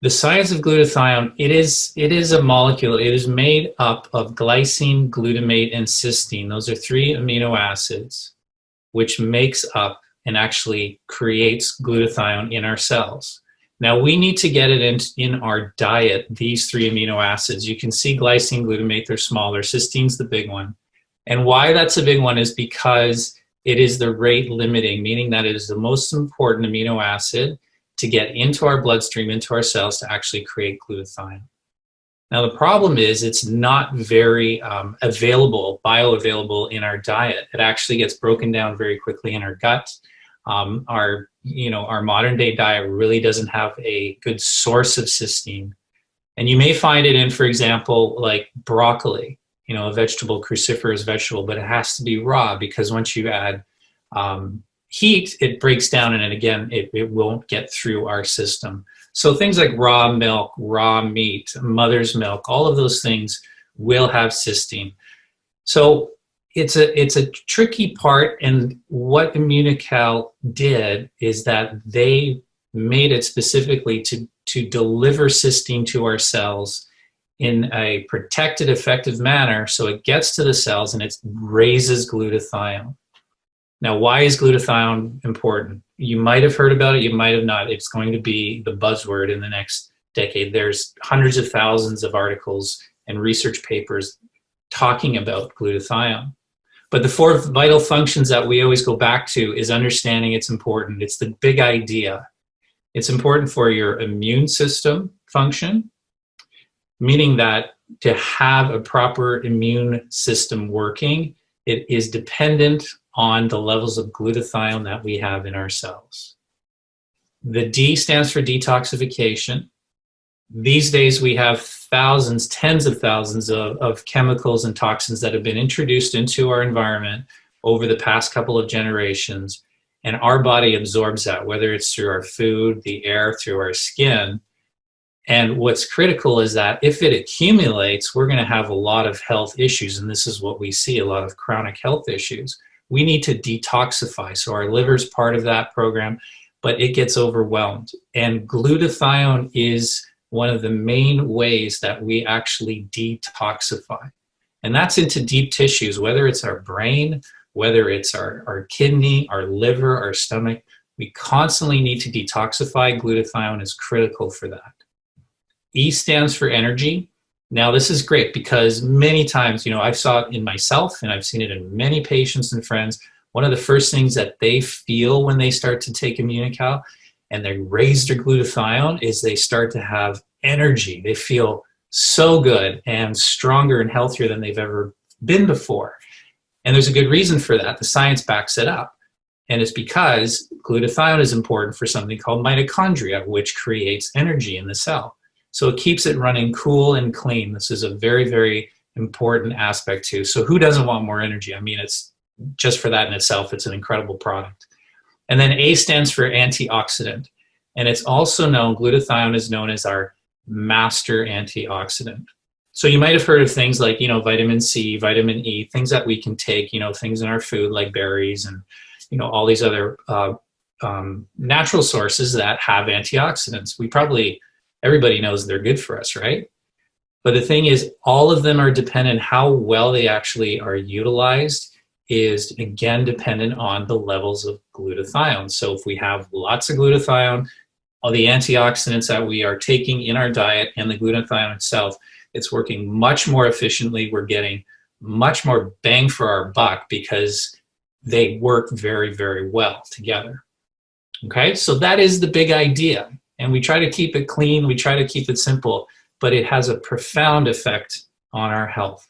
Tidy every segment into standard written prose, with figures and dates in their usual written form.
The science of glutathione, it is a molecule. It is made up of glycine, glutamate, and cysteine. Those are three amino acids, which makes up and actually creates glutathione in our cells. Now we need to get it in our diet, these three amino acids. You can see glycine, glutamate, they're smaller. Cysteine's the big one. And why that's a big one is because it is the rate limiting, meaning that it is the most important amino acid to get into our bloodstream, into our cells to actually create glutathione. Now the problem is it's not very bioavailable in our diet. It actually gets broken down very quickly in our gut. Our modern day diet really doesn't have a good source of cysteine. And you may find it in, for example, like broccoli, a vegetable, cruciferous vegetable, but it has to be raw because once you add heat, it breaks down and again, it won't get through our system. So things like raw milk, raw meat, mother's milk, all of those things will have cysteine. So it's a tricky part, and what Immunocal did is that they made it specifically to deliver cysteine to our cells in a protected, effective manner so it gets to the cells and it raises glutathione. Now, why is glutathione important? You might have heard about it, you might have not. It's going to be the buzzword in the next decade. There's hundreds of thousands of articles and research papers talking about glutathione. But the four vital functions that we always go back to is understanding it's important. It's the big idea. It's important for your immune system function, meaning that to have a proper immune system working, it is dependent on the levels of glutathione that we have in our cells. The D stands for detoxification. These days we have thousands, tens of thousands of chemicals and toxins that have been introduced into our environment over the past couple of generations, and our body absorbs that, whether it's through our food, the air, through our skin. And what's critical is that if it accumulates, we're going to have a lot of health issues, and this is what we see, a lot of chronic health issues. We need to detoxify, so our liver is part of that program, but it gets overwhelmed. And glutathione is one of the main ways that we actually detoxify. And that's into deep tissues, whether it's our brain, whether it's our kidney, our liver, our stomach. We constantly need to detoxify. Glutathione is critical for that. E stands for energy. Now, this is great because many times, I've saw it in myself and I've seen it in many patients and friends. One of the first things that they feel when they start to take Immunocal and they raise their glutathione is they start to have energy. They feel so good and stronger and healthier than they've ever been before. And there's a good reason for that. The science backs it up. And it's because glutathione is important for something called mitochondria, which creates energy in the cell. So it keeps it running cool and clean. This is a very, very important aspect too. So who doesn't want more energy? I mean, it's just for that in itself, it's an incredible product. And then A stands for antioxidant. And it's also known, glutathione is known as our master antioxidant. So you might have heard of things like, vitamin C, vitamin E, things that we can take, things in our food like berries and, all these other natural sources that have antioxidants. Everybody knows they're good for us, right? But the thing is, all of them are dependent, how well they actually are utilized is, again, dependent on the levels of glutathione. So if we have lots of glutathione, all the antioxidants that we are taking in our diet and the glutathione itself, it's working much more efficiently. We're getting much more bang for our buck because they work very, very well together. Okay, so that is the big idea. And we try to keep it clean, we try to keep it simple, but it has a profound effect on our health.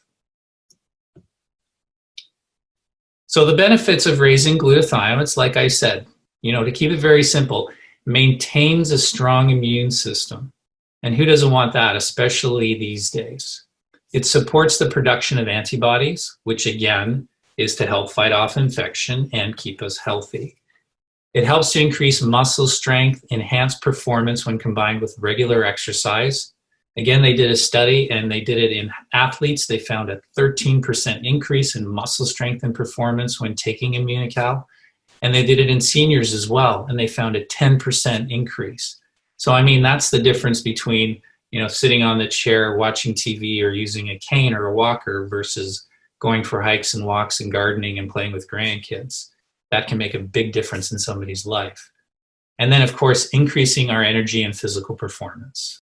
So the benefits of raising glutathione, it's like I said, to keep it very simple, maintains a strong immune system. And who doesn't want that, especially these days? It supports the production of antibodies, which again is to help fight off infection and keep us healthy. It helps to increase muscle strength, enhance performance when combined with regular exercise. Again, they did a study and they did it in athletes. They found a 13% increase in muscle strength and performance when taking Immunocal. And they did it in seniors as well, and they found a 10% increase. So, I mean, that's the difference between, sitting on the chair watching TV or using a cane or a walker versus going for hikes and walks and gardening and playing with grandkids. That can make a big difference in somebody's life. And then, of course, increasing our energy and physical performance.